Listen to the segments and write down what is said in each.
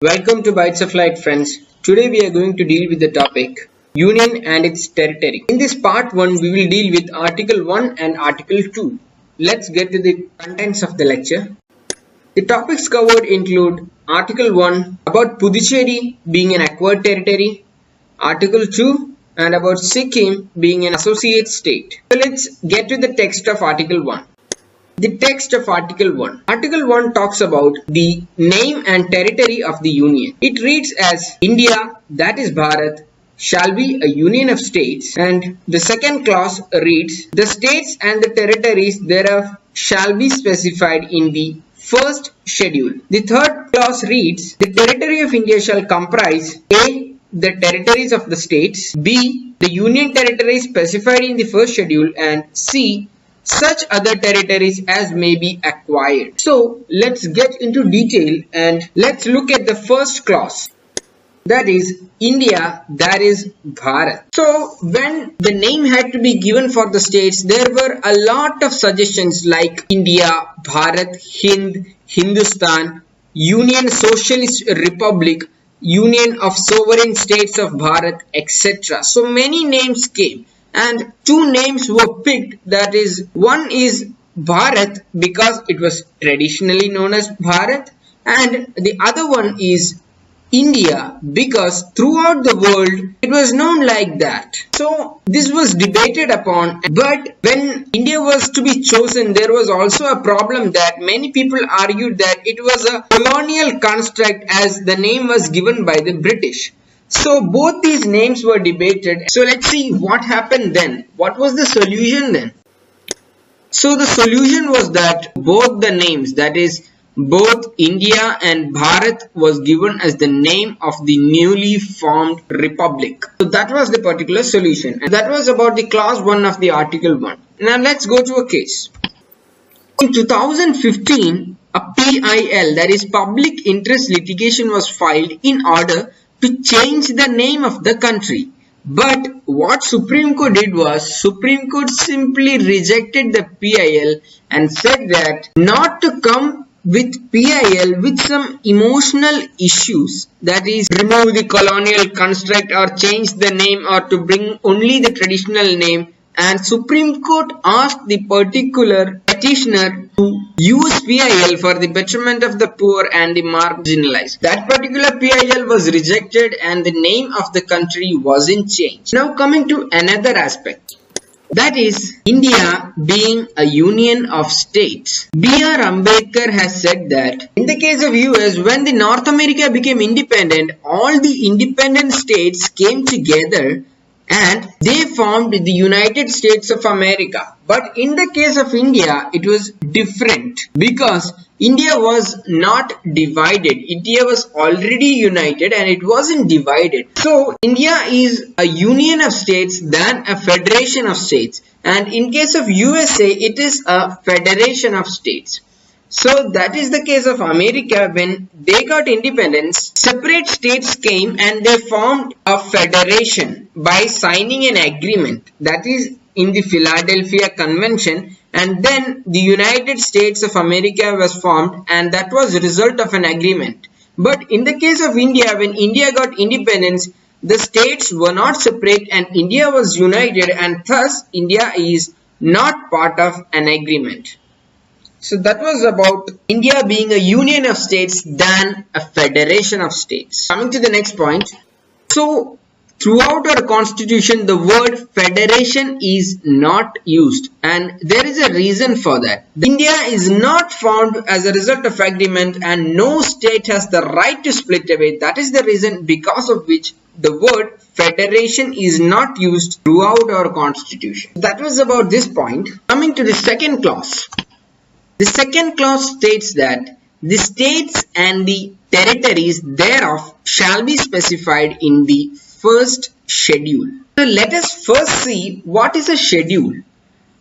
Welcome to Bites of Light, friends. Today we are going to deal with the topic Union and its territory. In this part 1, we will deal with Article 1 and Article 2. Let's get to the contents of the lecture. The topics covered include Article 1 about Puducherry being an acquired territory, Article 2 and about Sikkim being an associate state. So let's get to the text of Article 1. The text of Article 1. Article 1 talks about the name and territory of the Union. It reads as India, that is Bharat, shall be a union of states, and the second clause reads the states and the territories thereof shall be specified in the first schedule. The third clause reads the territory of India shall comprise A. the territories of the states, B. the union territories specified in the first schedule, and C. such other territories as may be acquired. So let's get into detail and let's look at the first clause. That is India, that is Bharat. So when the name had to be given for the states, there were a lot of suggestions like India, Bharat, Hind, Hindustan, Union Socialist Republic, Union of Sovereign States of Bharat, etc. So many names came. And two names were picked, that is, one is Bharat because it was traditionally known as Bharat, and the other one is India because throughout the world it was known like that. So this was debated upon, but when India was to be chosen, there was also a problem that many people argued that it was a colonial construct as the name was given by the British. So both these names were debated. So let's see what happened then. What was the solution then? So the solution was that both the names, that is both India and Bharat, was given as the name of the newly formed republic. So that was the particular solution. And that was about the clause 1 of the article 1. Now let's go to a case. In 2015, a PIL, that is public interest litigation, was filed in order to change the name of the country. But what Supreme Court did was, Supreme Court simply rejected the PIL and said that not to come with PIL with some emotional issues, that is remove the colonial construct or change the name or to bring only the traditional name. And Supreme Court asked the particular petitioner to use PIL for the betterment of the poor and the marginalized. That particular PIL was rejected and the name of the country wasn't changed. Now coming to another aspect. That is India being a union of states. B.R. Ambedkar has said that in the case of US, when the North America became independent, all the independent states came together and they formed the United States of America. But in the case of India, it was different because India was not divided. India was already united and it wasn't divided. So India is a union of states than a federation of states. And in case of USA, it is a federation of states. So that is the case of America. When they got independence, separate states came and they formed a federation by signing an agreement, that is in the Philadelphia Convention, and then the United States of America was formed, and that was a result of an agreement. But in the case of India, when India got independence, the states were not separate and India was united, and thus India is not part of an agreement. So that was about India being a union of states than a federation of states. Coming to the next point. So throughout our constitution, the word federation is not used, and there is a reason for that. India is not formed as a result of agreement and no state has the right to split away. That is the reason because of which the word federation is not used throughout our constitution. That was about this point. Coming to the second clause. The second clause states that the states and the territories thereof shall be specified in the first schedule. So let us first see what is a schedule.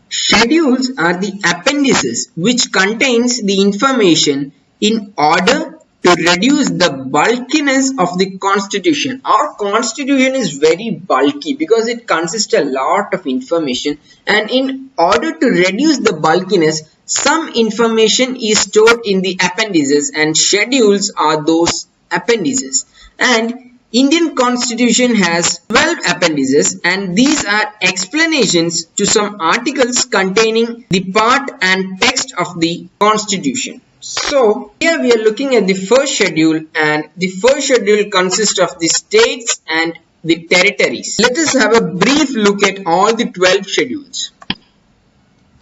Schedules are the appendices which contains the information in order to reduce the bulkiness of the constitution. Our constitution is very bulky because it consists a lot of information, and in order to reduce the bulkiness, some information is stored in the appendices, and schedules are those appendices, and Indian Constitution has 12 appendices, and these are explanations to some articles containing the part and text of the Constitution. So here we are looking at the first schedule, and the first schedule consists of the states and the territories. Let us have a brief look at all the 12 schedules.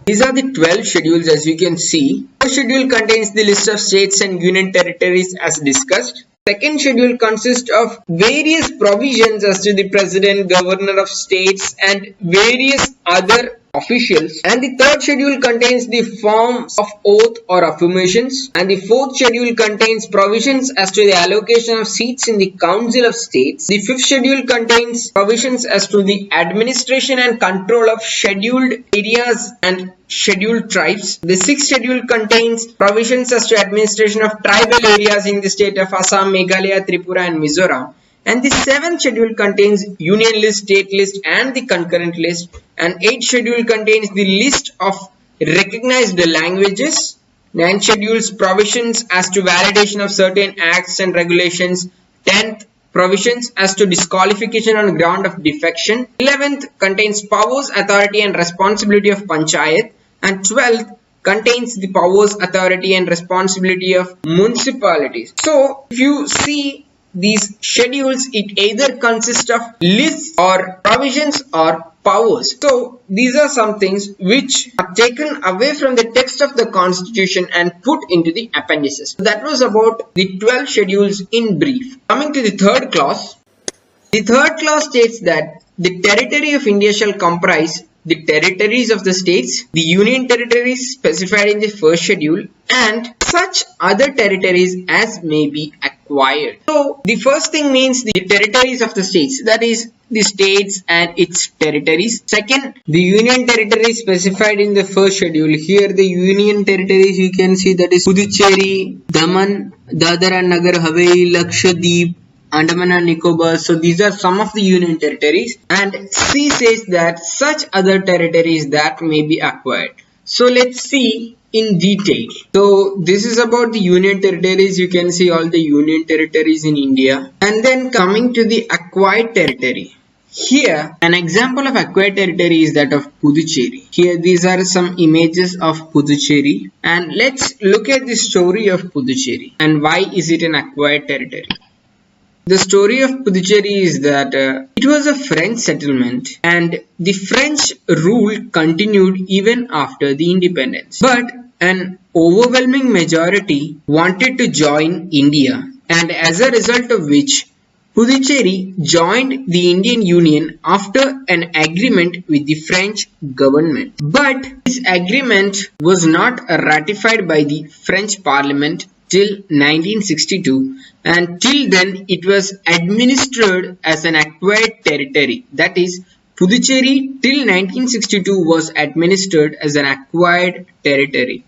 These are the 12 schedules as you can see. First schedule contains the list of states and union territories as discussed. Second schedule consists of various provisions as to the president, governor of states and various other officials, and the third schedule contains the forms of oath or affirmations, and the fourth schedule contains provisions as to the allocation of seats in the Council of States. The fifth schedule contains provisions as to the administration and control of scheduled areas and scheduled tribes. The sixth schedule contains provisions as to administration of tribal areas in the state of Assam, Meghalaya, Tripura and Mizoram. And the seventh schedule contains union list, state list and the concurrent list. And eighth schedule contains the list of recognized languages. Ninth schedules provisions as to validation of certain acts and regulations. 10th provisions as to disqualification on ground of defection. 11th contains powers, authority and responsibility of panchayat. And 12th contains the powers, authority and responsibility of municipalities. So if you see these schedules, it either consists of lists or provisions or powers. So these are some things which are taken away from the text of the Constitution and put into the appendices. That was about the 12 schedules in brief. Coming to the third clause. The third clause states that the territory of India shall comprise the territories of the states, the union territories specified in the first schedule, and such other territories as may be acquired. So the first thing means the territories of the states, that is the states and its territories. Second, the union territories specified in the first schedule. Here the union territories you can see, that is Puducherry, Daman, Dadra and Nagar Haveli, Lakshadweep, Andaman and Nicobar. So these are some of the union territories, and C says that such other territories that may be acquired. So let's see in detail. So this is about the union territories. You can see all the union territories in India. And then coming to the acquired territory. Here an example of acquired territory is that of Puducherry. Here these are some images of Puducherry, and let's look at the story of Puducherry and why is it an acquired territory. The story of Puducherry is that it was a French settlement and the French rule continued even after the independence. But an overwhelming majority wanted to join India, and as a result of which Puducherry joined the Indian Union after an agreement with the French government. But this agreement was not ratified by the French Parliament till 1962, and till then it was administered as an acquired territory. That is, Puducherry till 1962 was administered as an acquired territory,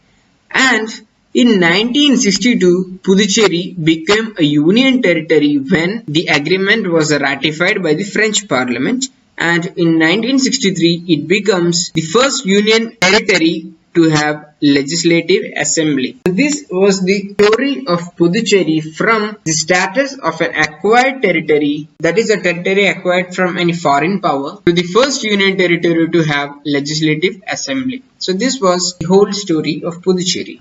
and in 1962 Puducherry became a union territory when the agreement was ratified by the French Parliament, and in 1963 it becomes the first union territory to have legislative assembly. So this was the story of Puducherry from the status of an acquired territory, that is a territory acquired from any foreign power, to the first union territory to have legislative assembly. So this was the whole story of Puducherry.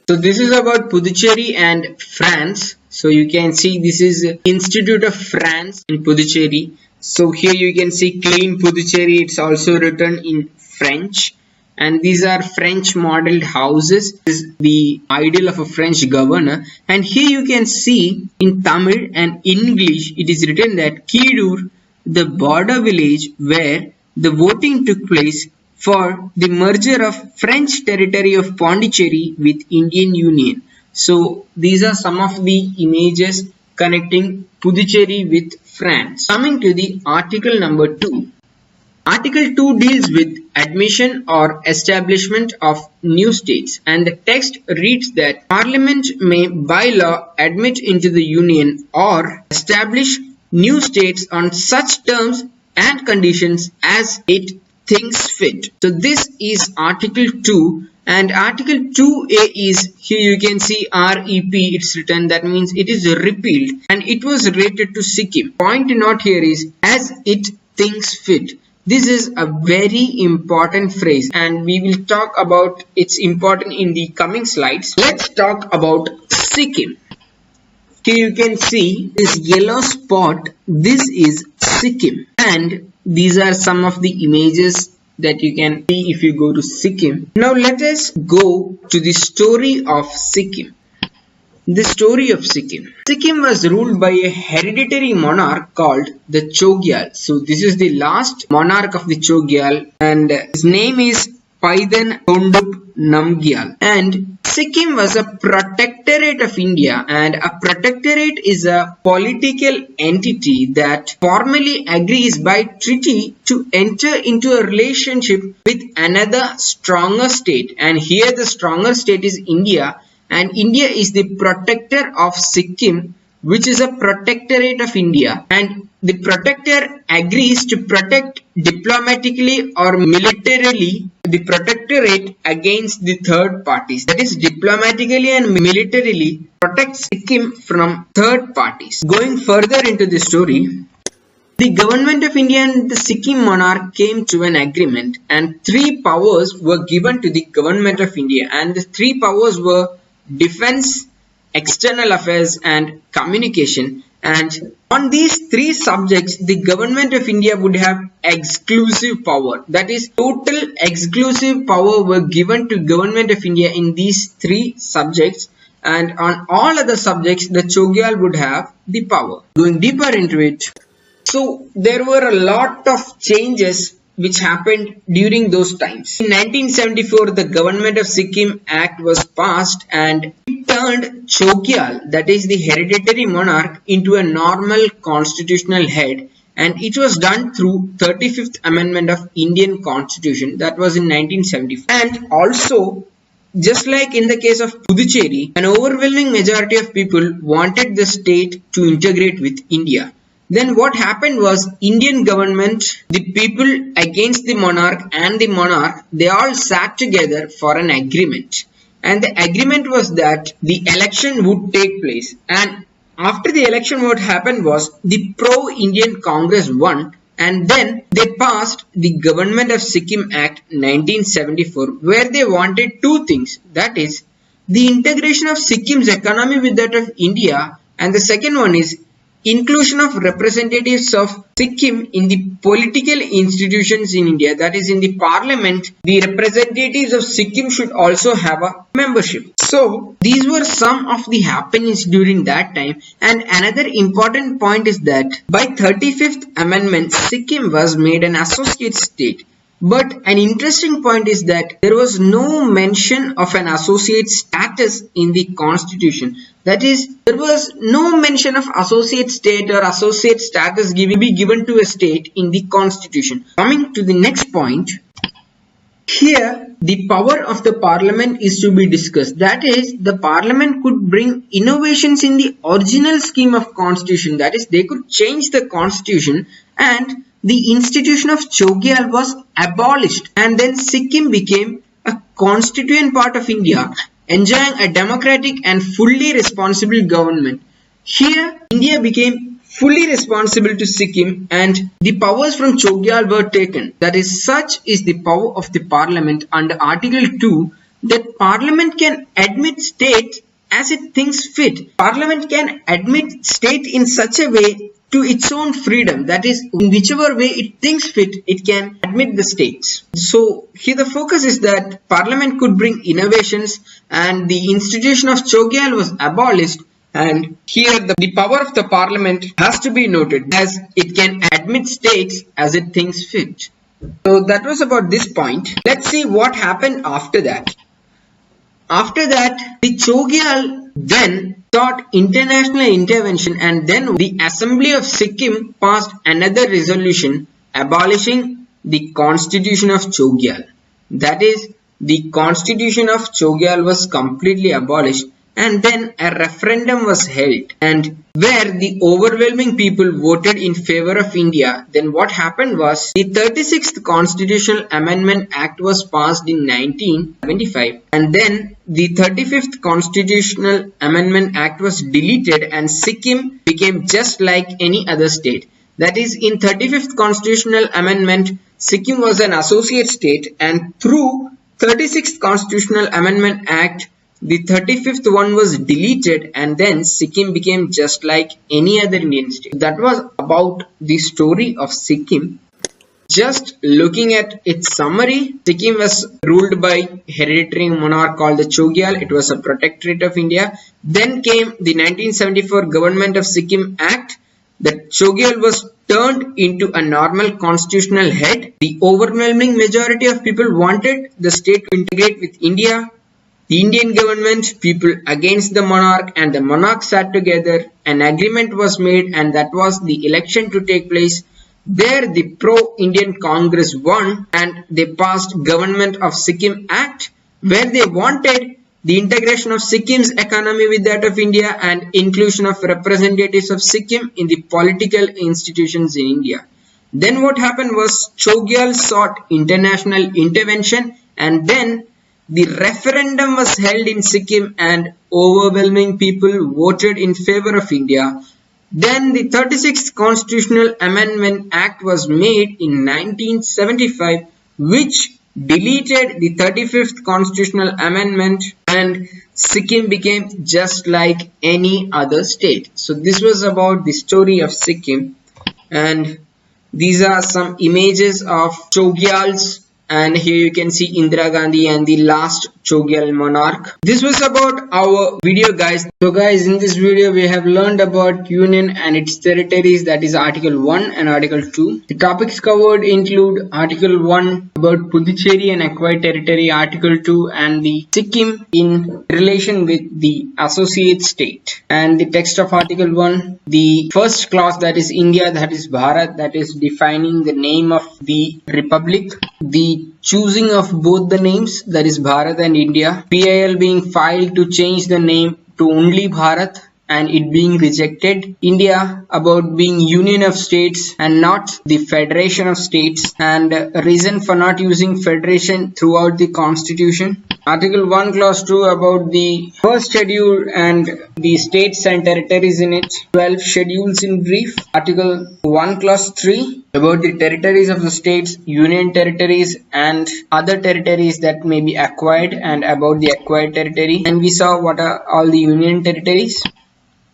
So this is about Puducherry and France. So you can see this is Institute of France in Puducherry. So here you can see Clean Puducherry. It's also written in French. And these are French modeled houses. This is the ideal of a French governor. And here you can see in Tamil and English it is written that Kidur, the border village where the voting took place for the merger of French territory of Pondicherry with Indian Union. So these are some of the images connecting Puducherry with France. Coming to the article number 2. Article 2 deals with admission or establishment of new states, and the text reads that Parliament may by law admit into the Union or establish new states on such terms and conditions as it thinks fit. So this is Article 2, And Article 2A is, here you can see REP, it's written, that means it is repealed and it was related to Sikkim. Point to note here is as it thinks fit. This is a very important phrase and we will talk about its importance in the coming slides. Let's talk about Sikkim. Here you can see this yellow spot, this is Sikkim, and these are some of the images that you can see if you go to Sikkim. Now let us go to the story of Sikkim. The story of Sikkim. Sikkim was ruled by a hereditary monarch called the Chogyal. So this is the last monarch of the Chogyal and his name is Paidan Thondup Namgyal. And Sikkim was a protectorate of India, and a protectorate is a political entity that formally agrees by treaty to enter into a relationship with another stronger state, and here the stronger state is India, and India is the protector of Sikkim, which is a protectorate of India, and the protector agrees to protect diplomatically or militarily the protectorate against the third parties. That is, diplomatically and militarily protect Sikkim from third parties. Going further into the story, the government of India and the Sikkim monarch came to an agreement, and three powers were given to the government of India, and the three powers were defense, external affairs and communication. And on these three subjects, the government of India would have exclusive power. That is, total exclusive power were given to government of India in these three subjects, and on all other subjects the Chogyal would have the power. Going deeper into it, so there were a lot of changes which happened during those times. In 1974, the Government of Sikkim Act was passed and it turned Chogyal, that is the hereditary monarch, into a normal constitutional head, and it was done through 35th Amendment of Indian Constitution, that was in 1974. And also, just like in the case of Puducherry, an overwhelming majority of people wanted the state to integrate with India. Then what happened was, Indian government, the people against the monarch and the monarch, they all sat together for an agreement. And the agreement was that the election would take place. And after the election, what happened was the pro-Indian Congress won, and then they passed the Government of Sikkim Act 1974, where they wanted two things. That is, the integration of Sikkim's economy with that of India, and the second one is inclusion of representatives of Sikkim in the political institutions in India, that is in the parliament, the representatives of Sikkim should also have a membership. So these were some of the happenings during that time, and another important point is that by 35th Amendment, Sikkim was made an associate state. But an interesting point is that there was no mention of an associate status in the constitution. That is, there was no mention of associate state or associate status be given to a state in the constitution. Coming to the next point, here the power of the parliament is to be discussed. That is, the parliament could bring innovations in the original scheme of constitution. That is, they could change the constitution, and the institution of Chogyal was abolished, and then Sikkim became a constituent part of India, enjoying a democratic and fully responsible government. Here, India became fully responsible to Sikkim, and the powers from Chogyal were taken. That is, such is the power of the parliament under Article 2, that parliament can admit states as it thinks fit. Parliament can admit state in such a way to its own freedom, that is, in whichever way it thinks fit, it can admit the states. So here the focus is that parliament could bring innovations, and the institution of Chogyal was abolished, and here the power of the parliament has to be noted, as it can admit states as it thinks fit. So that was about this point. Let's see what happened after that. After that, the Chogyal then sought international intervention, and then the Assembly of Sikkim passed another resolution abolishing the constitution of Chogyal. That is, the constitution of Chogyal was completely abolished, and then a referendum was held, and where the overwhelming people voted in favor of India. Then what happened was the 36th Constitutional Amendment Act was passed in 1975, and then the 35th Constitutional Amendment Act was deleted and Sikkim became just like any other state. That is, in 35th Constitutional Amendment, Sikkim was an associate state, and through 36th Constitutional Amendment Act, the 35th one was deleted, and then Sikkim became just like any other Indian state. That was about the story of Sikkim. Just looking at its summary, Sikkim was ruled by hereditary monarch called the Chogyal. It was a protectorate of India. Then came the 1974 Government of Sikkim Act. The Chogyal was turned into a normal constitutional head. The overwhelming majority of people wanted the state to integrate with India. The Indian government, people against the monarch, and the monarch sat together. An agreement was made, and that was the election to take place. There the pro-Indian Congress won, and they passed Government of Sikkim Act, where they wanted the integration of Sikkim's economy with that of India and inclusion of representatives of Sikkim in the political institutions in India. Then what happened was Chogyal sought international intervention, and then the referendum was held in Sikkim and overwhelming people voted in favor of India. Then the 36th Constitutional Amendment Act was made in 1975, which deleted the 35th Constitutional Amendment, and Sikkim became just like any other state. So this was about the story of Sikkim, and these are some images of Chogyals. And here you can see Indira Gandhi and the last Chogyal monarch. This was about our video, guys. So guys, in this video we have learned about Union and its territories, that is Article 1 and Article 2. The topics covered include Article 1 about Puducherry and acquired territory, Article 2 and the Sikkim in relation with the associate state. And the text of Article 1, the first clause, that is India, that is Bharat, that is defining the name of the republic. The choosing of both the names, that is Bharat and India. PIL being filed to change the name to only Bharat and it being rejected. India about being union of states and not the federation of states, and a reason for not using federation throughout the constitution. Article 1 clause 2 about the first schedule and the states and territories in it. 12 schedules in brief. Article 1 clause 3 about the territories of the states, union territories and other territories that may be acquired, and about the acquired territory. And we saw what are all the union territories.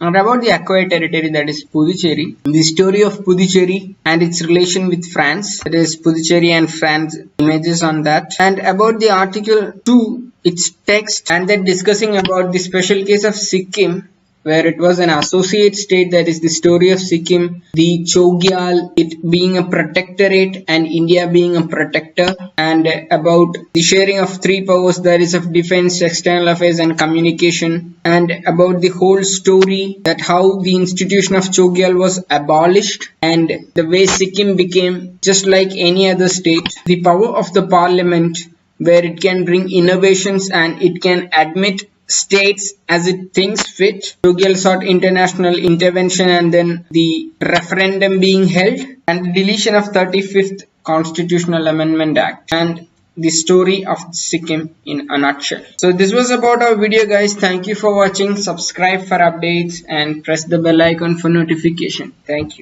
And about the acquired territory, that is Puducherry. The story of Puducherry and its relation with France, that is Puducherry and France, images on that. And about the Article 2, its text, and then discussing about the special case of Sikkim, where it was an associate state, that is the story of Sikkim, the Chogyal, it being a protectorate and India being a protector, and about the sharing of three powers, that is of defense, external affairs and communication, and about the whole story, that how the institution of Chogyal was abolished and the way Sikkim became just like any other state, the power of the parliament, where it can bring innovations and it can admit states as it thinks fit. Chogyal sought international intervention, and then the referendum being held, and the deletion of 35th Constitutional Amendment Act, and the story of Sikkim in a nutshell. So this was about our video, guys. Thank you for watching. Subscribe for updates and press the bell icon for notification. Thank you.